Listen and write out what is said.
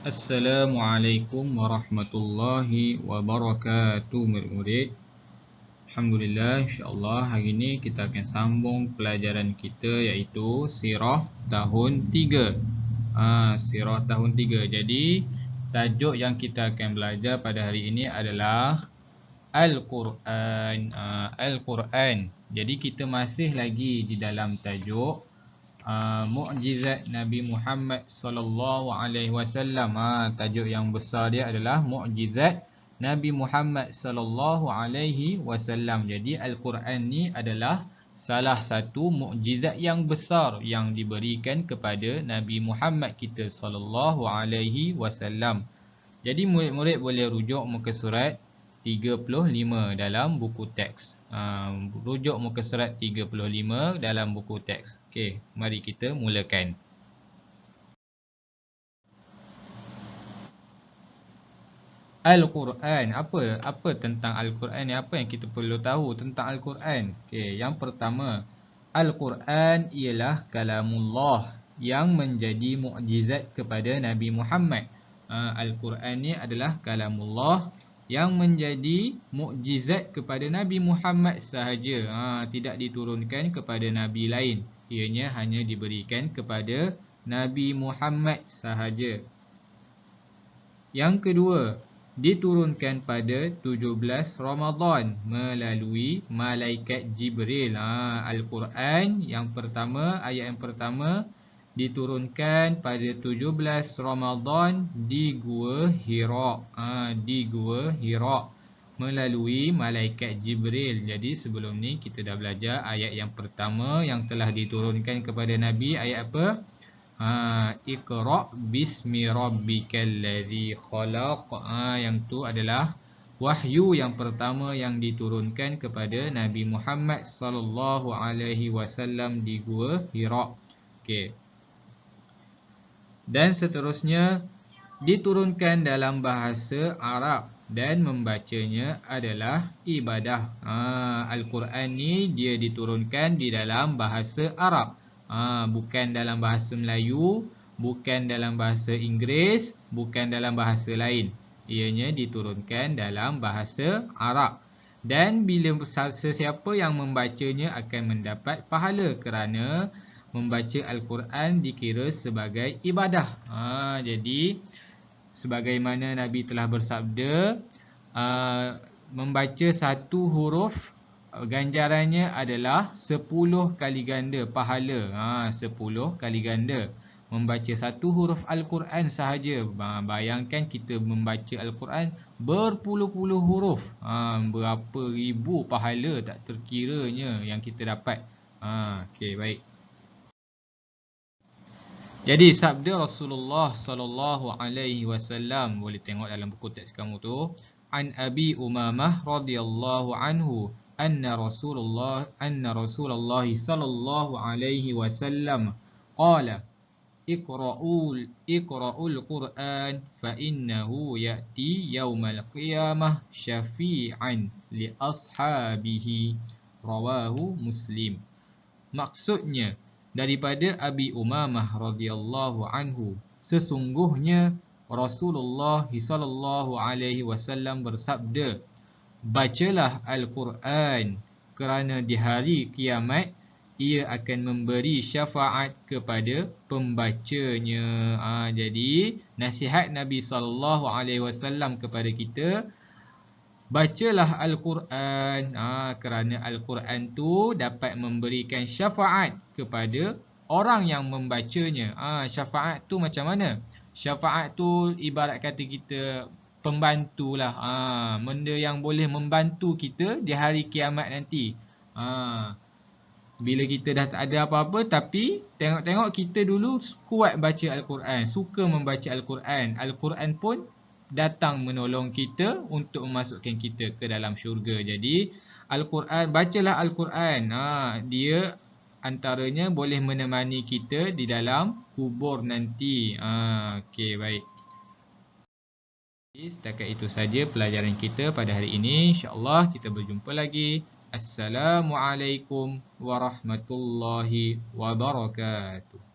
Assalamualaikum warahmatullahi wabarakatuh, murid-murid. Alhamdulillah, insyaAllah hari ini kita akan sambung pelajaran kita iaitu Sirah tahun 3. Sirah tahun 3. Jadi, tajuk yang kita akan belajar pada hari ini adalah Al-Quran. Al-Quran. Jadi, kita masih lagi di dalam tajuk Mukjizat Nabi Muhammad sallallahu alaihi wasallam. Tajuk yang besar dia adalah Mukjizat Nabi Muhammad sallallahu alaihi wasallam. Jadi Al-Quran ni adalah salah satu mukjizat yang besar yang diberikan kepada Nabi Muhammad kita sallallahu alaihi wasallam. Jadi murid-murid boleh rujuk muka surat 35 dalam buku teks. Rujuk muka surat 35 dalam buku teks. Okey, mari kita mulakan. Al-Quran. Apa tentang Al-Quran ni? Apa yang kita perlu tahu tentang Al-Quran? Okey, yang pertama, Al-Quran ialah kalamullah yang menjadi mukjizat kepada Nabi Muhammad. Al-Quran ni adalah kalamullah yang menjadi mukjizat kepada Nabi Muhammad sahaja. Tidak diturunkan kepada Nabi lain. Ianya hanya diberikan kepada Nabi Muhammad sahaja. Yang kedua, diturunkan pada 17 Ramadan melalui malaikat Jibril. Al-Quran yang pertama, ayat yang pertama diturunkan pada 17 Ramadan di Gua Hira. Di Gua Hira melalui malaikat Jibril. Jadi sebelum ni kita dah belajar ayat yang pertama yang telah diturunkan kepada Nabi. Ayat apa? Iqra' bismi rabbikal ladzi khalaq. Yang tu adalah wahyu yang pertama yang diturunkan kepada Nabi Muhammad sallallahu alaihi wasallam di Gua Hira. Okey. Dan seterusnya diturunkan dalam bahasa Arab dan membacanya adalah ibadah. Al-Quran ni dia diturunkan di dalam bahasa Arab. Bukan dalam bahasa Melayu, bukan dalam bahasa Inggeris, bukan dalam bahasa lain. Ianya diturunkan dalam bahasa Arab. Dan bila sesiapa yang membacanya akan mendapat pahala kerana membaca Al-Quran dikira sebagai ibadah. Jadi sebagaimana Nabi telah bersabda, membaca satu huruf ganjarannya adalah 10 kali ganda pahala. 10 kali ganda. Membaca satu huruf Al-Quran sahaja. Bayangkan kita membaca Al-Quran berpuluh-puluh huruf. Berapa ribu pahala tak terkiranya yang kita dapat. Okey, baik. Jadi sabda Rasulullah sallallahu alaihi wasallam, boleh tengok dalam buku teks kamu tu, an Abi Umamah radhiyallahu anhu anna Rasulullah sallallahu alaihi wasallam qala iqra'ul Qur'an fa innahu ya'ti yaumal qiyamah syafi'an li ashabihi, rawahu Muslim. Maksudnya daripada Abi Umamah radhiyallahu anhu, sesungguhnya Rasulullah sallallahu alaihi wasallam bersabda, bacalah Al-Quran kerana di hari kiamat ia akan memberi syafaat kepada pembacanya. Jadi nasihat Nabi sallallahu alaihi wasallam kepada kita, bacalah Al-Quran kerana Al-Quran tu dapat memberikan syafaat kepada orang yang membacanya. Syafaat tu macam mana? Syafaat tu ibarat kata kita pembantulah. Benda yang boleh membantu kita di hari kiamat nanti. Bila kita dah tak ada apa-apa, tapi tengok-tengok kita dulu kuat baca Al-Quran, suka membaca Al-Quran. Al-Quran pun datang menolong kita untuk memasukkan kita ke dalam syurga. Jadi Al-Quran, bacalah Al-Quran. Dia antaranya boleh menemani kita di dalam kubur nanti. Okey, baik. Setakat itu saja pelajaran kita pada hari ini. InsyaAllah kita berjumpa lagi. Assalamualaikum warahmatullahi wabarakatuh.